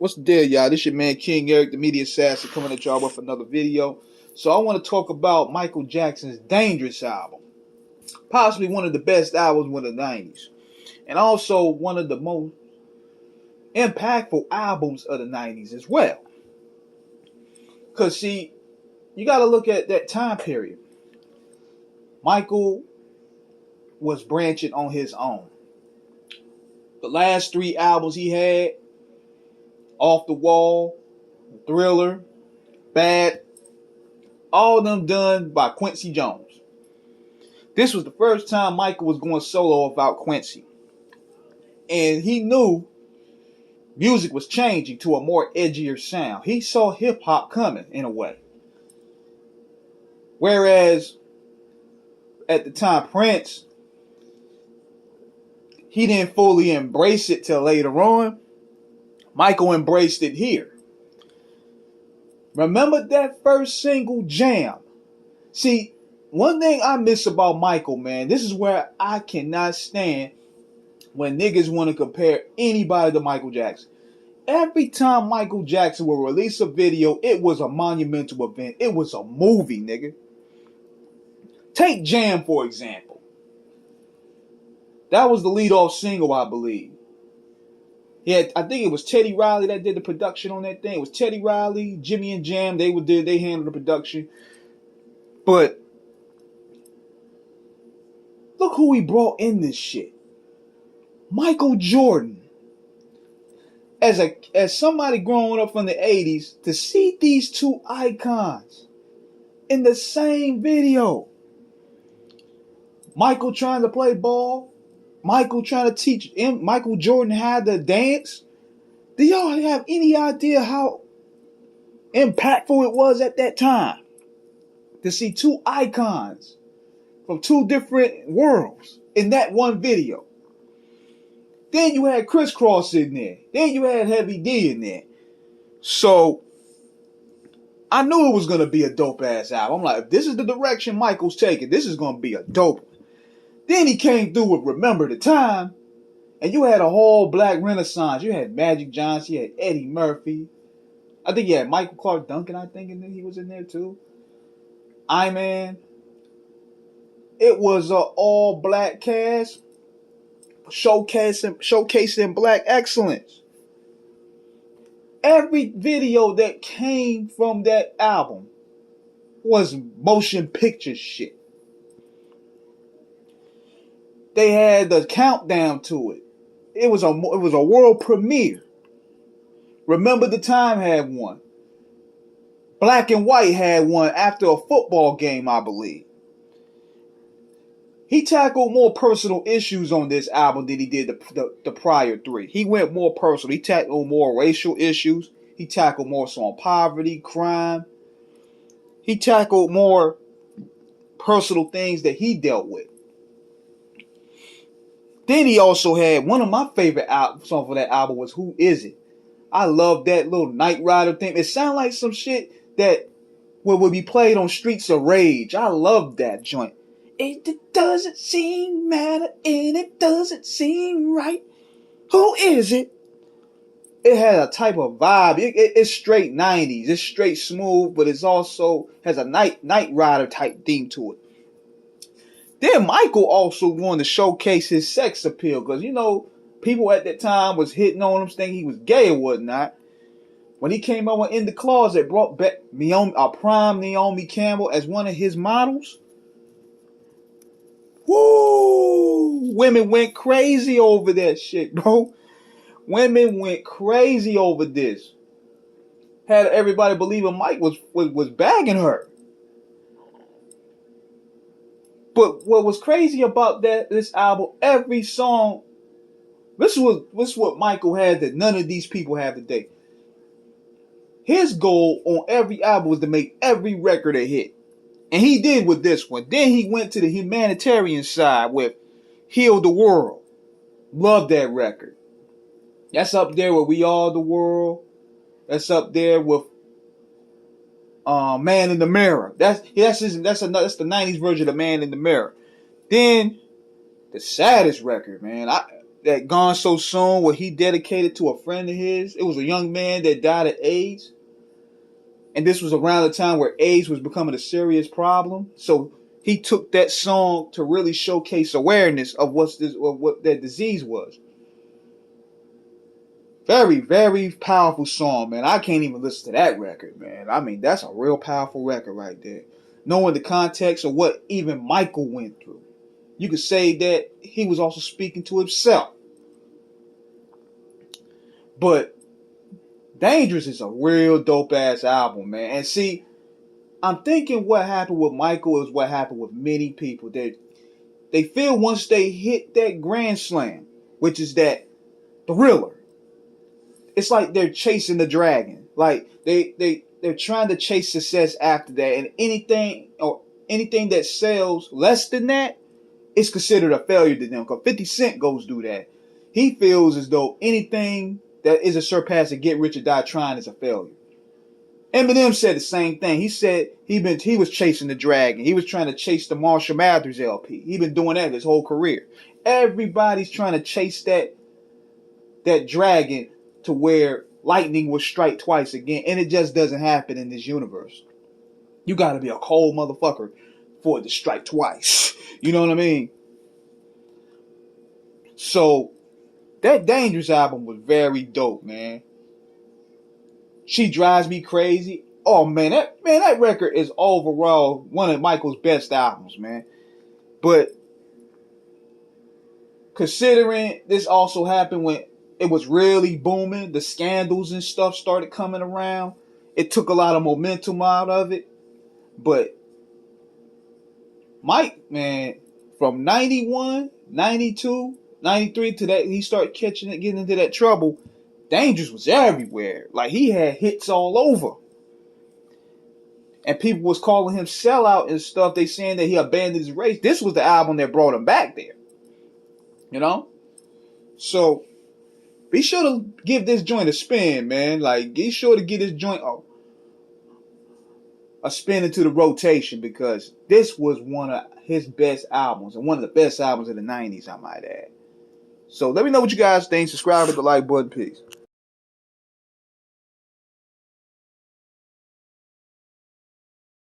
What's the deal, y'all? This your man King Eric, the media assassin, coming at y'all with another video. So I want to talk about Michael Jackson's Dangerous album. Possibly one of the best albums of the 90s. And also one of the most impactful albums of the 90s as well. Because, see, you got to look at that time period. Michael was branching on his own. The last three albums he had, Off the Wall, Thriller, Bad, all of them done by Quincy Jones. This was the first time Michael was going solo without Quincy. And he knew music was changing to a more edgier sound. He saw hip hop coming in a way. Whereas at the time Prince, he didn't fully embrace it till later on. Michael embraced it here. Remember that first single, Jam? See, one thing I miss about Michael, man, this is where I cannot stand when niggas want to compare anybody to Michael Jackson. Every time Michael Jackson will release a video, it was a monumental event. It was a movie, nigga. Take Jam, for example. That was the lead-off single, I believe. I think it was Teddy Riley that did the production on that thing. It was Teddy Riley, Jimmy and Jam. They handled the production. But look who he brought in this shit. Michael Jordan. As somebody growing up from the 80s, to see these two icons in the same video. Michael trying to play ball. Michael trying to teach Michael Jordan how to dance. Do y'all have any idea how impactful it was at that time? To see two icons from two different worlds in that one video. Then you had Criss Cross in there. Then you had Heavy D in there. So I knew it was going to be a dope ass album. I'm like, if this is the direction Michael's taking, this is going to be a dope one. Then he came through with Remember the Time. And you had a whole black renaissance. You had Magic Johnson. You had Eddie Murphy. I think you had Michael Clark Duncan, I think, and he was in there too. I-Man. It was an all-black cast. Showcasing black excellence. Every video that came from that album was motion picture shit. They had the countdown to it. It was a world premiere. Remember the Time had one. Black and White had one after a football game, I believe. He tackled more personal issues on this album than he did the prior three. He went more personal. He tackled more racial issues. He tackled more so on poverty, crime. He tackled more personal things that he dealt with. Then he also had one of my favorite songs for that album was Who Is It? I love that little Knight Rider thing. It sounded like some shit that would be played on Streets of Rage. I love that joint. It doesn't seem matter and it doesn't seem right. Who is it? It had a type of vibe. It's straight 90s. It's straight smooth, but it's also has a Knight Rider type theme to it. Then Michael also wanted to showcase his sex appeal because, you know, people at that time was hitting on him, thinking he was gay or whatnot. When he came over In the Closet, brought back prime Naomi Campbell as one of his models. Woo! Women went crazy over that shit, bro. Women went crazy over this. Had everybody believing Mike was bagging her. But what was crazy about this album, every song, this was what Michael had that none of these people have today. His goal on every album was to make every record a hit. And he did with this one. Then he went to the humanitarian side with Heal the World. Love that record. That's up there with We Are the World. That's up there with Man in the Mirror. That's the 90s version of Man in the Mirror. Then the saddest record, man. that Gone So Soon, where he dedicated to a friend of his. It was a young man that died of AIDS. And this was around the time where AIDS was becoming a serious problem. So he took that song to really showcase awareness of what that disease was. Very, very powerful song, man. I can't even listen to that record, man. I mean, that's a real powerful record right there. Knowing the context of what even Michael went through. You could say that he was also speaking to himself. But Dangerous is a real dope ass album, man. And see, I'm thinking what happened with Michael is what happened with many people. They feel once they hit that grand slam, which is that thriller, it's like they're chasing the dragon. Like they're trying to chase success after that, and anything that sells less than that is considered a failure to them. Because 50 Cent goes do that. He feels as though anything that isn't surpassed to Get Rich or Die Trying is a failure. Eminem said the same thing. He said he was chasing the dragon. He was trying to chase the Marshall Mathers LP. He been doing that his whole career. Everybody's trying to chase that dragon to where lightning will strike twice again, and it just doesn't happen in this universe. You got to be a cold motherfucker for it to strike twice. You know what I mean? So that Dangerous album was very dope, man. She Drives Me Crazy. Oh man, that record is overall one of Michael's best albums, man. But considering this also happened when it was really booming, the scandals and stuff started coming around, it took a lot of momentum out of it. But Mike, man, from 91, 92, 93 to that, he started getting into that trouble. Dangerous was everywhere. Like, he had hits all over. And people was calling him sellout and stuff. They saying that he abandoned his race. This was the album that brought him back there. You know? So, be sure to give this joint a spin, man. Like, be sure to get this joint a spin into the rotation, because this was one of his best albums and one of the best albums of the 90s, I might add. So let me know what you guys think. Subscribe, hit the like button. Peace.